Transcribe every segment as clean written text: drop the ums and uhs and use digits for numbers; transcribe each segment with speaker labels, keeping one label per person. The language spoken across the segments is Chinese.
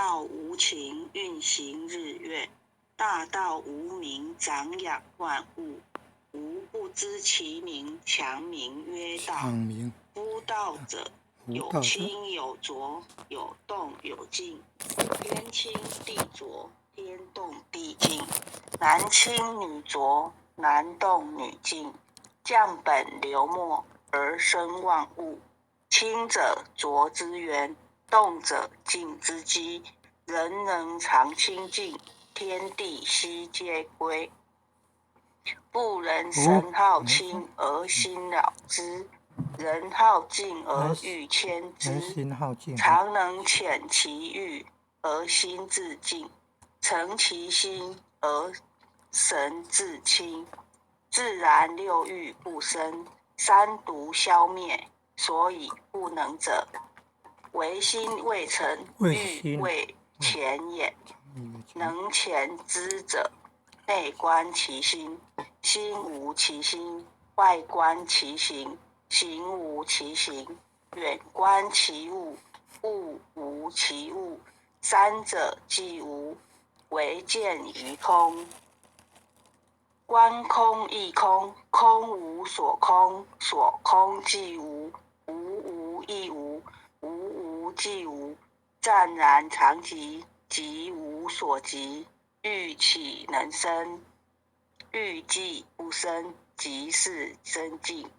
Speaker 1: 道无情，运行日月。大道无名，长养万物。吾不知其名，强名曰道。夫道者，有清有浊，有动有静。天清地浊，天动地静。男清女浊，男动女静。降本流末，而生万物。清者浊之源，动者静之基。人能常清静，天地悉皆归。不人神好清而心扰之，人好静而欲牵之。常能遣其欲而心自静，诚其心而神自清。自然六欲不生，三毒消灭，所以不能者，唯心未成，欲未前也。能前之者，内观其心，心无其心；外观其行，行无其行。远观其物，物无其物。三者既无，唯见于空。观空亦空，空无所空，所空即无，无无亦无，无无即无。湛然常寂，寂无所寂。欲岂能生？欲既不生，即是真静。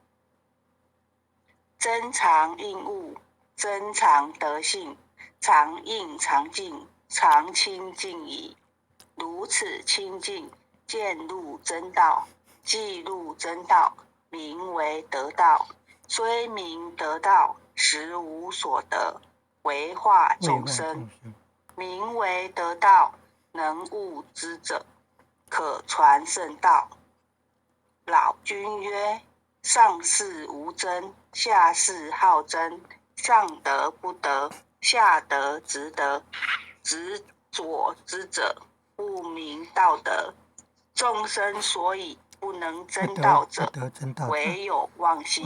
Speaker 1: 真常应物，真常得性，常应常静，常清静矣。如此清净，渐入真道。既入真道，名为得道。虽名得道，实无所得，为化众生。名为得道，能悟之者，可传圣道。老君曰：上士无争，下士好争。上德不得，下德直得。执左之者，不明道德。众生所以不能真道者，唯有妄心。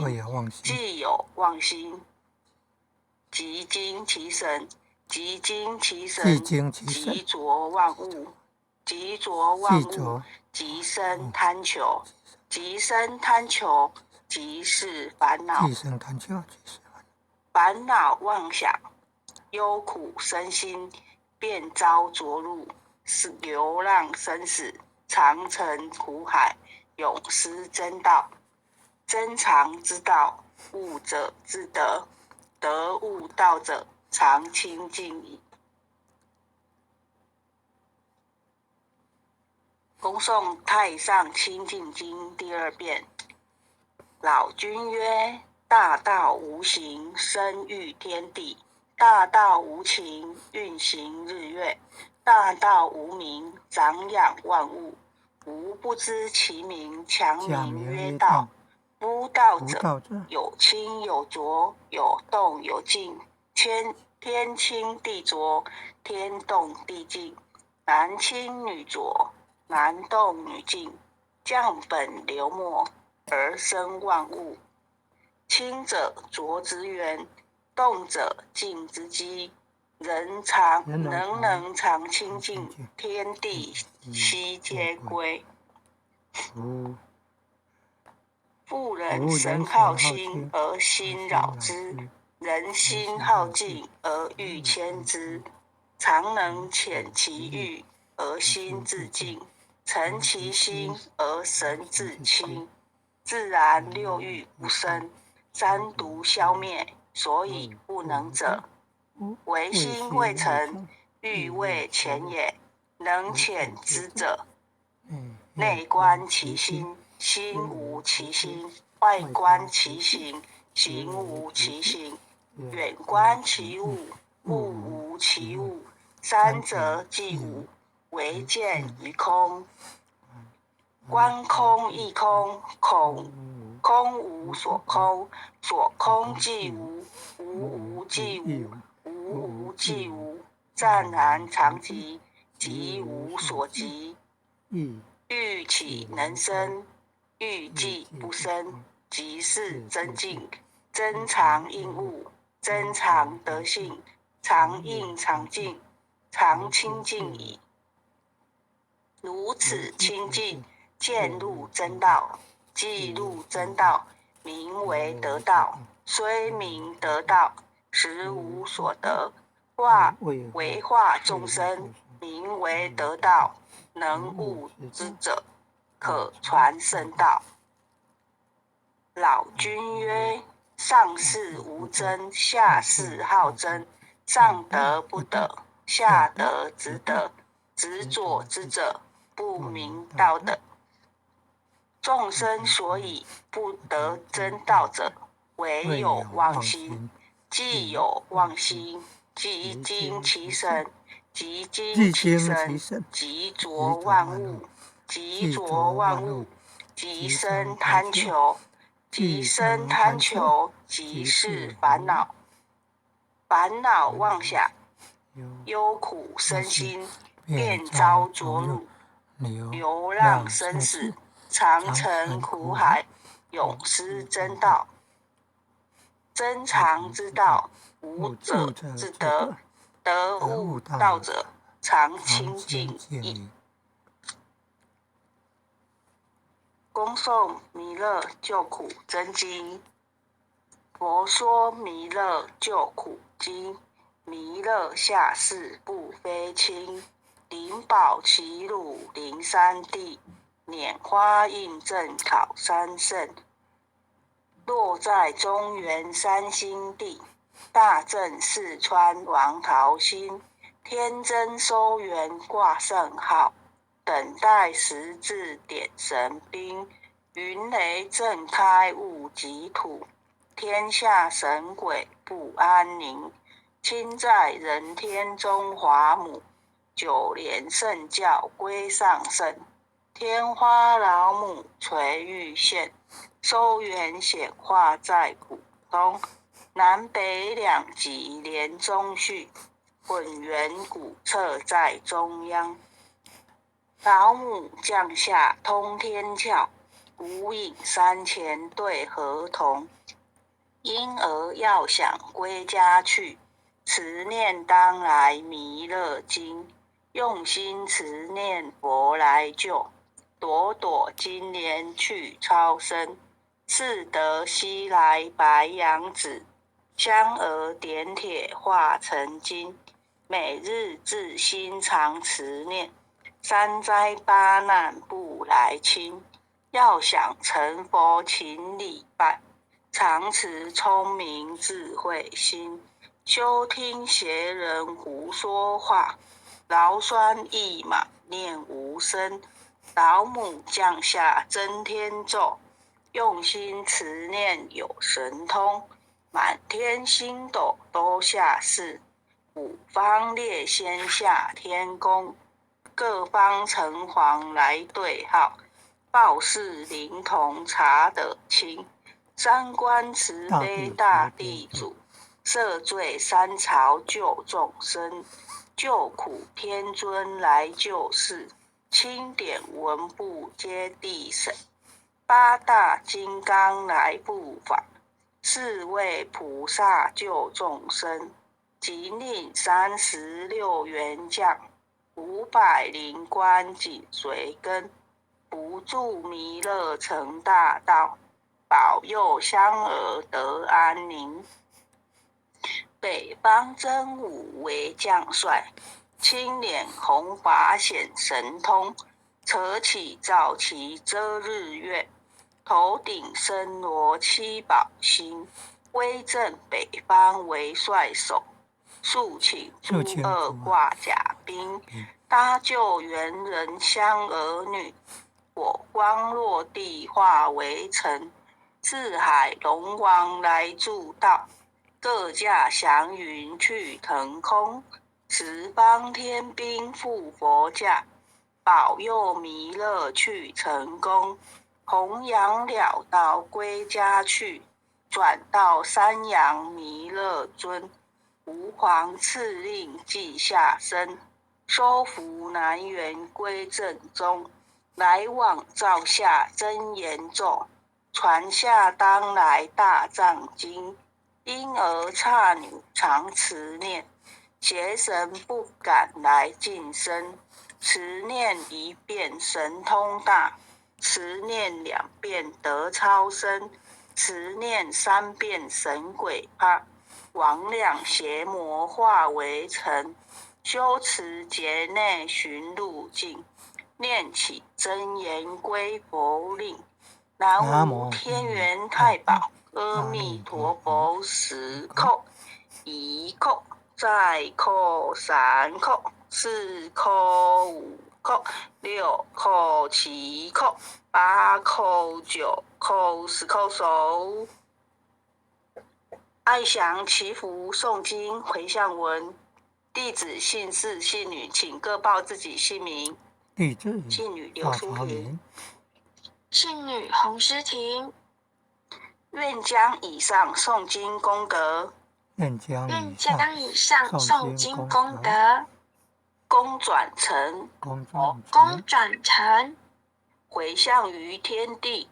Speaker 1: 既有妄心，即精其神。即精其神，即着万物。即着万物，即生贪求。即生贪求，即是烦恼。烦恼妄想，忧苦身心，便遭着入，是流浪生死，常沉苦海，永失真道。真常之道，悟者自得。得悟道者，常清净矣。恭诵《太上清净经》第二遍。老君曰：大道无形，生育天地；大道无情，运行日月；大道无名，长养万物。吾不知其名，强名曰道。夫道者，有清有浊，有动有静。天清地浊，天动地静。男清女浊，男动女静。降本流末，而生万物。清者浊之源，动者静之基。人能常清净，天地悉皆归。妇人神好心而心扰之，人心好静而欲牵之。常能遣其欲而心自静，诚其心而神自清。自然六欲不生，三毒消灭，所以不能者，唯心未成，欲未前也。能遣之者，内观其心，心无其心；外观其行，行无其行。远观其物，物无其物。三者既无，唯见于空。观空亦空，空无所空，所空即无，无无即无，无无即无。湛然常寂，寂无所寂。欲岂能生？欲既不生，即是真静。真常应物，真常得性，常应常静。常清净矣。如此清净，渐入真道，既入真道，名为得道。虽名得道，实无所得。为化众生，名为得道。能悟之者，可传圣道。老君曰：上士无争，下士好争。上得不得，下得直得。执左之者，不明道德。众生所以不得真道者，唯有妄心。既有妄心，即惊其神；即惊其神，即着万物；即着万物，即生贪求；即生贪求，即是烦恼。烦恼妄想，忧苦身心，便遭着入，流浪生死，常成苦海，永失真道。真常之道，无者自得。得悟道者，常清净矣。恭诵弥勒救苦真经。佛说弥勒救苦经，弥勒下世不非轻。灵宝齐鲁灵山地，拈花印正考三圣。落在中原三星地，大正四川王桃心。天真收元挂圣号，等待时至点神兵。云雷震开物极土，天下神鬼不安宁。亲在人天中华母，九莲圣教归上圣。天花老母垂玉线，收元显化在古东。南北两极连中续，混元古彻在中央。老母降下通天教，无影山前对合同。婴儿要想归家去，持念当来弥勒经。用心持念佛来救，朵朵金莲去超生。似得西来白羊子，香儿点铁化成金。每日自心常持念，三灾八难不来侵。要想成佛勤礼拜，常持聪明智慧心。休听邪人胡说话，劳酸一马念无声。老母降下真天咒，用心持念有神通。满天星斗都下世，五方列仙下天宫。各方城隍来对号，报事灵童查得清。三观慈悲大地主，赦罪三朝救众生。救苦天尊来救世，钦点文部接地审。八大金刚来布法，四位菩萨救众生。即令36员将，500灵官紧随跟。不住弥勒成大道，保佑香儿得安宁。北方真武为将帅，青脸红发显神通。扯起皂旗遮日月，头顶身罗七宝星。威震北方为帅首，肃请诸恶挂甲兵。搭救猿人香儿女，火光落地化为尘。四海龙王来助道，各驾祥云去腾空。十方天兵护佛驾，保佑弥勒去成功。弘扬了道归家去，转到山阳弥勒尊。吾皇赐令记下身，收服南辕归正宗。来往照下真言咒，传下当来大藏经。婴儿刹女常持念，邪神不敢来近身。持念一遍神通大，持念2遍得超生，持念3遍神鬼怕。魍魉邪魔化为尘，修持劫内寻路径。念起真言归佛令。南无天元太保阿弥陀佛10叩，1叩，再叩3叩，4叩5叩，6叩7叩，8叩9叩，10叩手。爱祥祈福诵经回向文，弟子姓氏姓女，请各报自己姓名。
Speaker 2: 弟子
Speaker 1: 姓女刘淑萍，
Speaker 3: 姓女洪诗婷。
Speaker 1: 愿将以上诵经功德，
Speaker 2: 愿将
Speaker 3: 以上诵经功德，
Speaker 1: 功转成，回向于天地，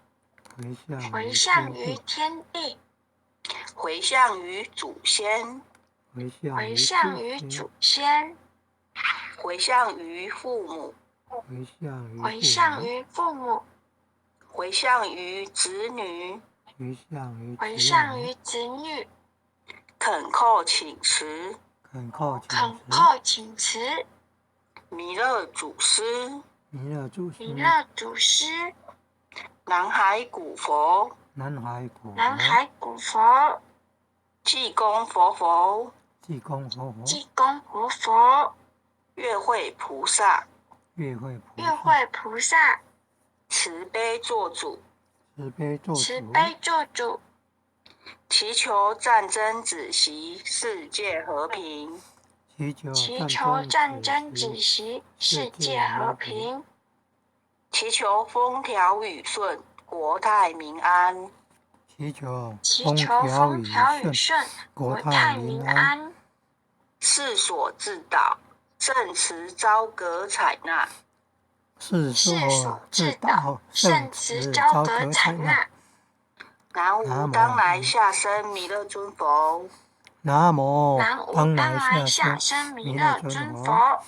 Speaker 3: 回向于天地，
Speaker 1: 回向于祖先，
Speaker 3: 回向于祖先，
Speaker 1: 回向于父母，
Speaker 3: 回向于父母，
Speaker 1: 回向于子女，
Speaker 3: 回向于子女，
Speaker 1: 恳叩请辞，弥勒祖师，南海古佛，济公活佛，月慧菩萨，慈悲做主，祈求战争止息，世界和平。
Speaker 3: 祈求战争止息，世界和平。
Speaker 1: 祈求风调雨顺，国泰民安。
Speaker 2: 祈求
Speaker 3: 风调雨顺，国泰民安。
Speaker 1: 世所自导，圣慈昭格采纳。
Speaker 2: 世所自导，圣慈昭格采纳。
Speaker 1: 南无当来下生弥勒尊佛。
Speaker 2: 南无当
Speaker 3: 来下生弥勒尊佛。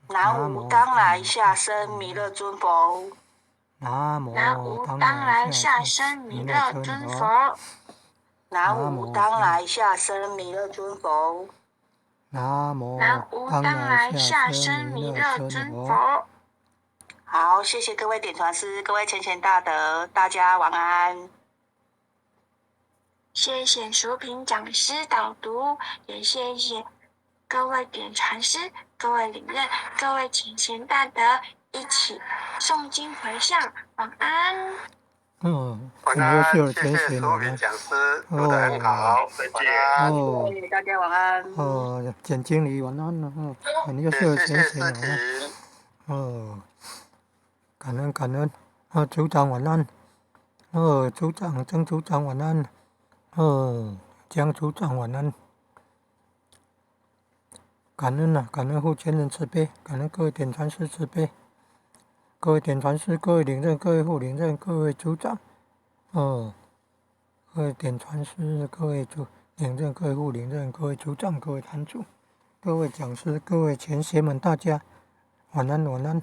Speaker 1: 南无当来下生弥勒尊佛。
Speaker 2: 南无
Speaker 3: 当来下生弥勒尊佛。
Speaker 1: 南无当来下生弥勒尊佛。
Speaker 2: 南无
Speaker 3: 当来下生弥勒尊佛。
Speaker 1: 好，谢谢各位点传师，各位虔贤大德，大家晚安。
Speaker 3: 谢谢淑萍讲师导读，也谢谢各位点传师、各位领任、各位虔贤大德一起诵经回向，晚安。
Speaker 4: 晚安，谢谢淑萍讲师，读得很好，再见。
Speaker 1: 大家晚安。
Speaker 2: 简经理晚安了，很优秀的虔贤了。感恩，组长晚安。组长、曾组长晚安。江组长晚安。感恩护前人慈悲，感恩各位点传师慈悲，各位点传师、各位领任、各位护领任、各位组长，各位点传师、各位领任、各位护领任、各位组长、各位坛主、各位讲师、各位前贤们，大家晚安。